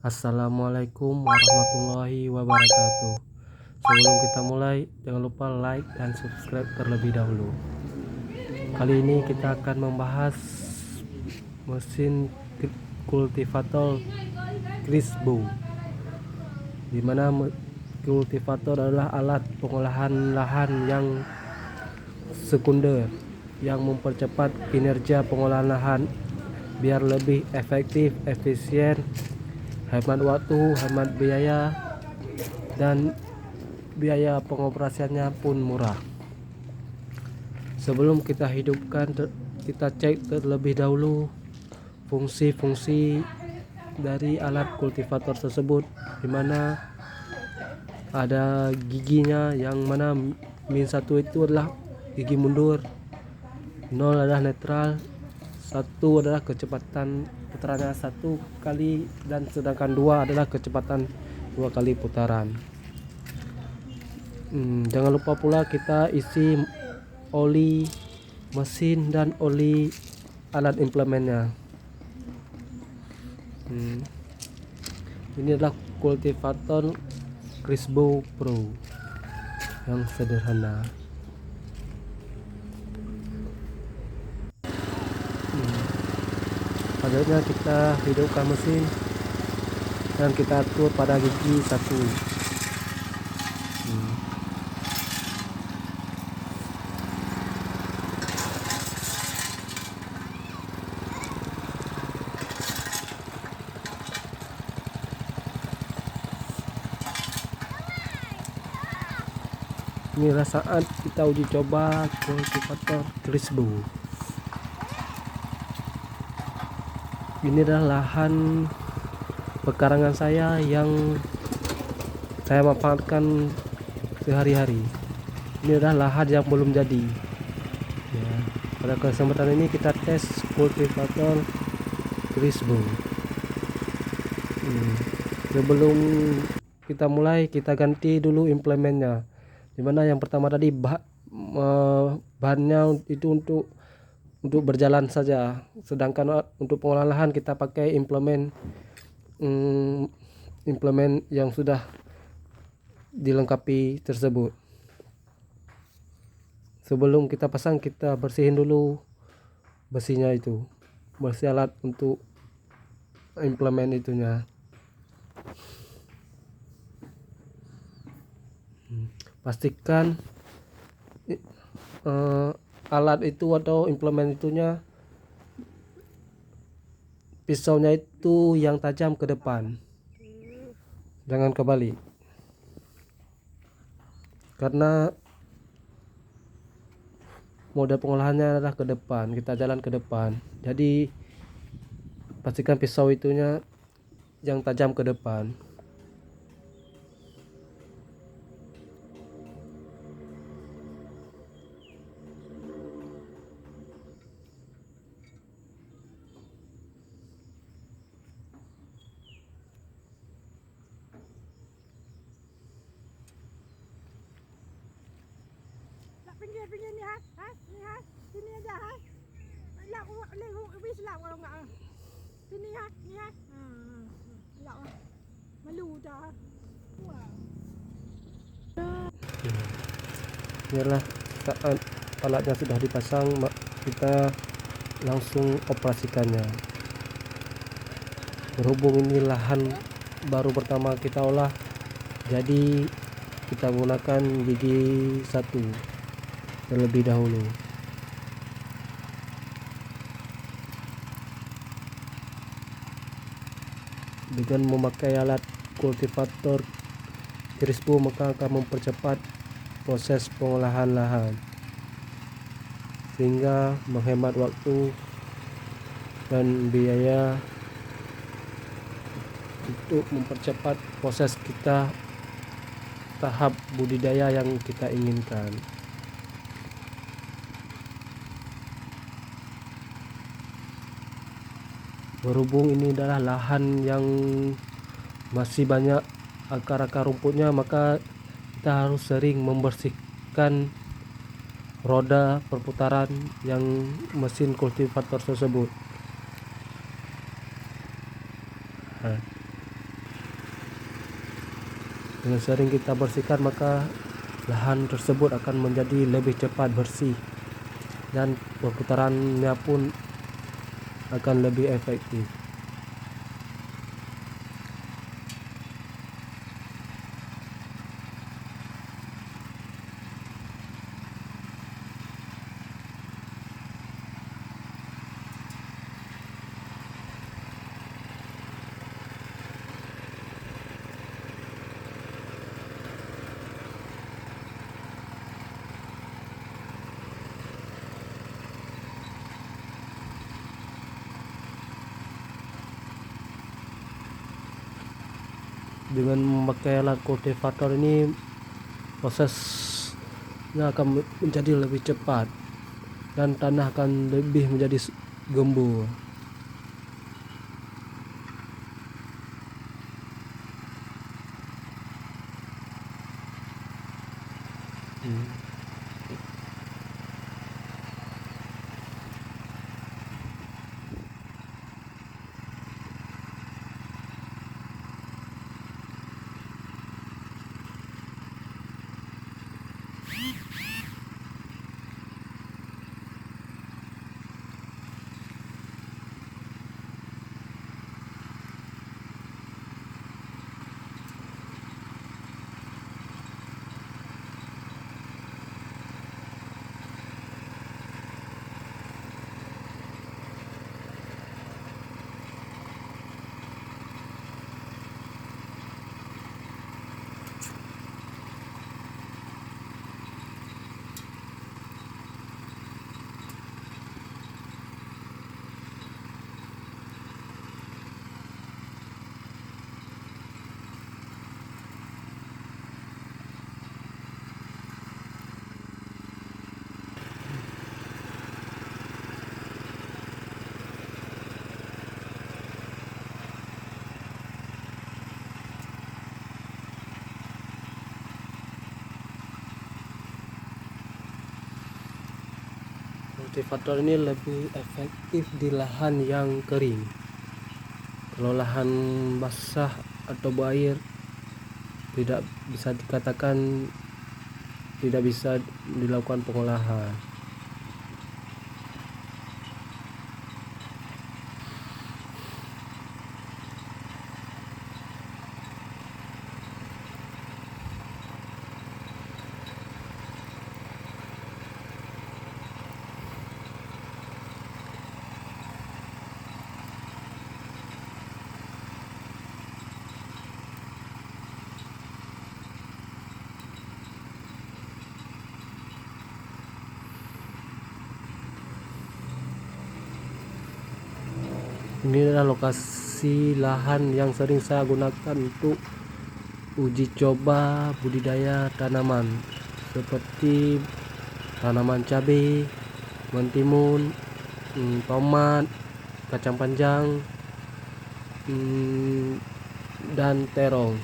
Assalamualaikum warahmatullahi wabarakatuh. Sebelum kita mulai, jangan lupa like dan subscribe terlebih dahulu. Kali ini kita akan membahas mesin kultivator Crisbo, di mana kultivator adalah alat pengolahan lahan yang sekunder yang mempercepat kinerja pengolahan lahan biar lebih efektif, efisien, hemat waktu, hemat biaya, dan biaya pengoperasiannya pun murah. Sebelum kita hidupkan, kita cek terlebih dahulu fungsi-fungsi dari alat kultivator tersebut, di mana ada giginya, yang mana min 1 itu adalah gigi mundur, 0 adalah netral, 1 adalah kecepatan putarannya 1 kali, dan sedangkan 2 adalah kecepatan 2 kali putaran. Jangan lupa pula kita isi oli mesin dan oli alat implementnya. Ini adalah kultivator Crisbo Pro yang sederhana. Selanjutnya kita hidupkan mesin dan kita atur pada gigi 1. Inilah saat kita uji coba kultivator Crisbo. Ini adalah lahan pekarangan saya yang saya manfaatkan sehari-hari. Ini adalah lahan yang belum jadi ya. Pada kesempatan ini kita tes kultivator Crisbo. Sebelum kita mulai, kita ganti dulu implementnya, dimana yang pertama tadi bahannya itu untuk berjalan saja, sedangkan untuk pengolahan lahan kita pakai implement yang sudah dilengkapi tersebut. Sebelum kita pasang, kita bersihin dulu besinya, itu bersih alat untuk implement itunya. Pastikan alat itu atau implement itunya, pisaunya itu yang tajam ke depan, jangan kebalik, karena mode pengolahannya adalah ke depan, kita jalan ke depan. Jadi pastikan pisau itunya yang tajam ke depan. Pinggir ni ha? Ni ha? Sini aja ha? Lak wis lak kalau enggak. Sini ha? Ni ha? Lak. Malu dah. Wah. Inilah saat alatnya sudah dipasang, kita langsung operasikannya. Berhubung ini lahan baru pertama kita olah, jadi kita gunakan gigi 1 terlebih dahulu. Dengan memakai alat kultivator Crisbo, maka akan mempercepat proses pengolahan lahan, sehingga menghemat waktu dan biaya untuk mempercepat proses kita tahap budidaya yang kita inginkan. Berhubung ini adalah lahan yang masih banyak akar-akar rumputnya, maka kita harus sering membersihkan roda perputaran yang mesin kultivator tersebut. Dengan sering kita bersihkan, maka lahan tersebut akan menjadi lebih cepat bersih dan perputarannya pun akan lebih efektif. Dengan memakai alat kultivator ini, prosesnya akan menjadi lebih cepat dan tanah akan lebih menjadi gembur. Kultivator ini lebih efektif di lahan yang kering. Kalau lahan basah atau berair, tidak bisa dikatakan tidak bisa dilakukan pengolahan. Ini adalah lokasi lahan yang sering saya gunakan untuk uji coba budidaya tanaman seperti tanaman cabai, mentimun, tomat, kacang panjang, dan terong.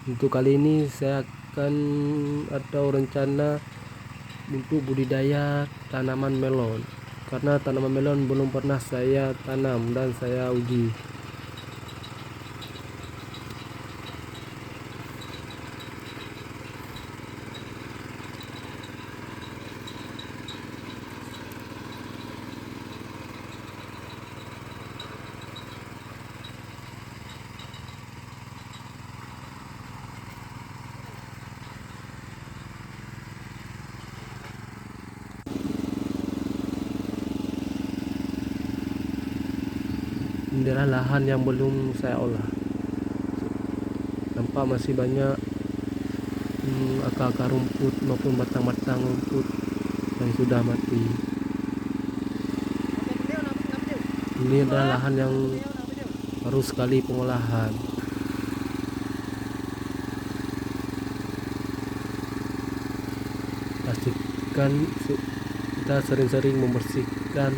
Untuk kali ini saya akan atau rencana untuk budidaya tanaman melon, karena tanaman melon belum pernah saya tanam dan saya uji. Ini adalah lahan yang belum saya olah. Nampak masih banyak akar-akar rumput maupun batang-batang rumput yang sudah mati. Ini adalah lahan yang harus sekali pengolahan. Pastikan kita sering-sering membersihkan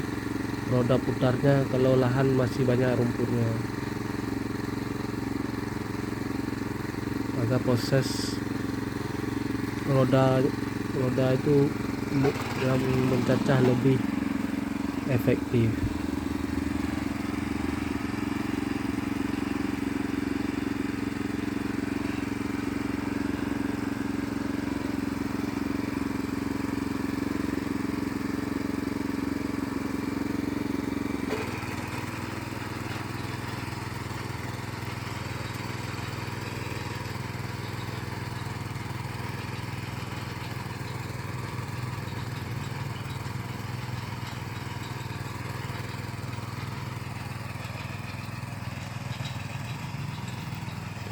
roda putarnya kalau lahan masih banyak rumputnya, agar proses roda itu yang mencacah lebih efektif.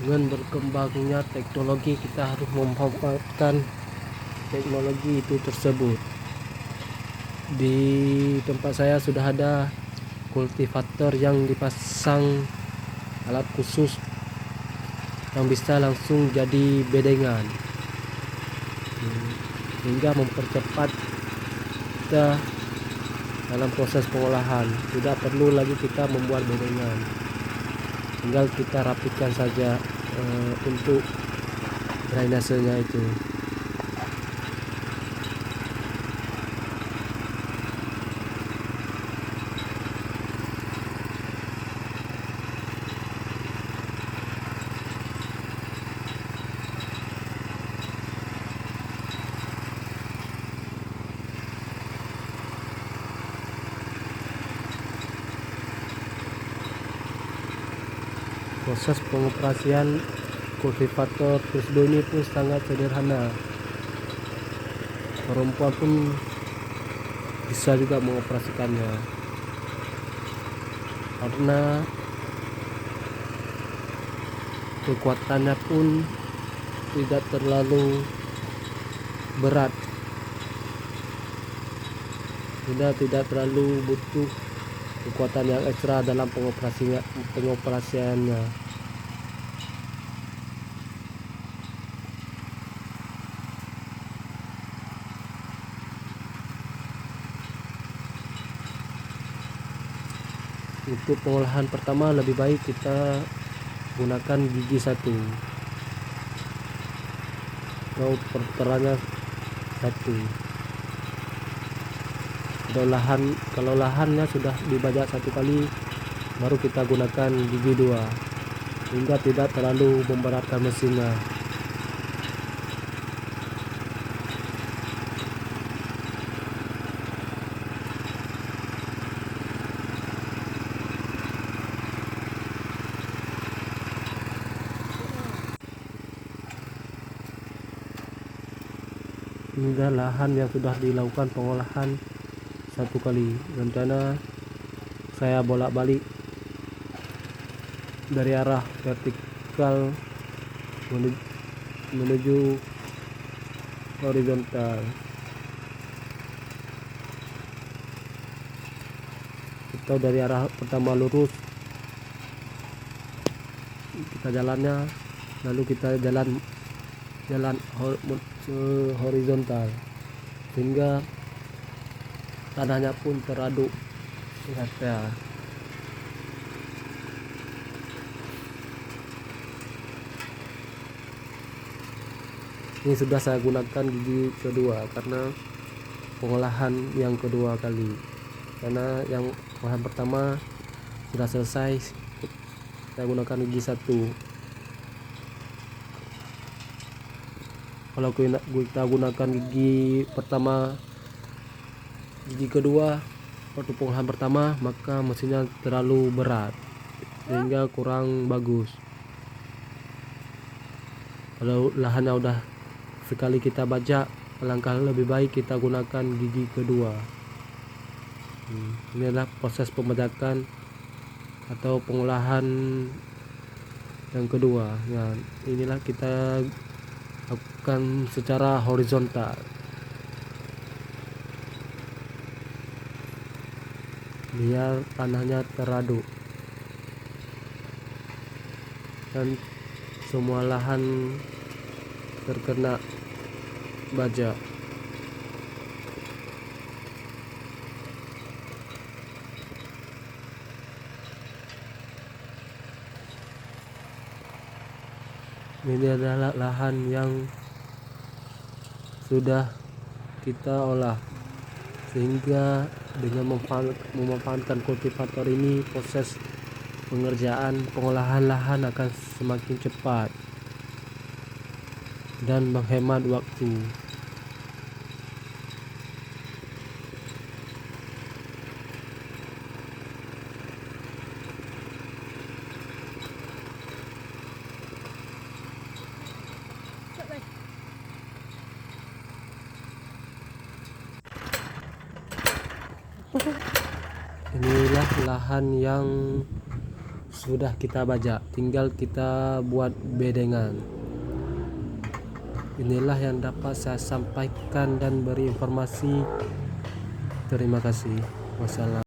Dengan berkembangnya teknologi, kita harus memanfaatkan teknologi itu tersebut. Di tempat saya sudah ada kultivator yang dipasang alat khusus yang bisa langsung jadi bedengan, hingga mempercepat kita dalam proses pengolahan. Tidak perlu lagi kita membuat bedengan, tinggal kita rapikan saja untuk drainasenya itu. Proses pengoperasian kultivator Tusdo ini pun sangat sederhana. Perempuan pun bisa juga mengoperasikannya, karena kekuatannya pun tidak terlalu berat, tidak terlalu butuh kekuatan yang ekstra dalam pengoperasiannya. Untuk pengolahan pertama lebih baik kita gunakan gigi satu atau perteranya satu. Kalau lahannya sudah dibajak satu kali, baru kita gunakan gigi dua, hingga tidak terlalu memberatkan mesinnya. Hingga lahan yang sudah dilakukan pengolahan satu kali, rencana saya bolak-balik dari arah vertikal menuju horizontal. Atau dari arah pertama lurus kita jalannya, lalu kita jalan horizontal, sehingga tanahnya pun teraduk rata. Ini sudah saya gunakan gigi kedua karena pengolahan yang kedua kali, karena yang pengolahan pertama sudah selesai, saya gunakan gigi satu. Kalau kita gunakan gigi pertama, gigi kedua waktu pengolahan pertama, maka mesinnya terlalu berat sehingga kurang bagus. Kalau lahannya udah sekali kita bajak, alangkah lebih baik kita gunakan gigi kedua. Ini adalah proses pembajakan atau pengolahan yang kedua. Nah, inilah kita lakukan secara horizontal, biar tanahnya teraduk dan semua lahan terkena bajak. Ini adalah lahan yang sudah kita olah sehingga dengan memanfaatkan kultivator ini proses pengerjaan pengolahan lahan akan semakin cepat dan menghemat waktu. Cek baik. Inilah lahan yang sudah kita bajak, tinggal kita buat bedengan. Inilah yang dapat saya sampaikan dan beri informasi. Terima kasih. Wassalam.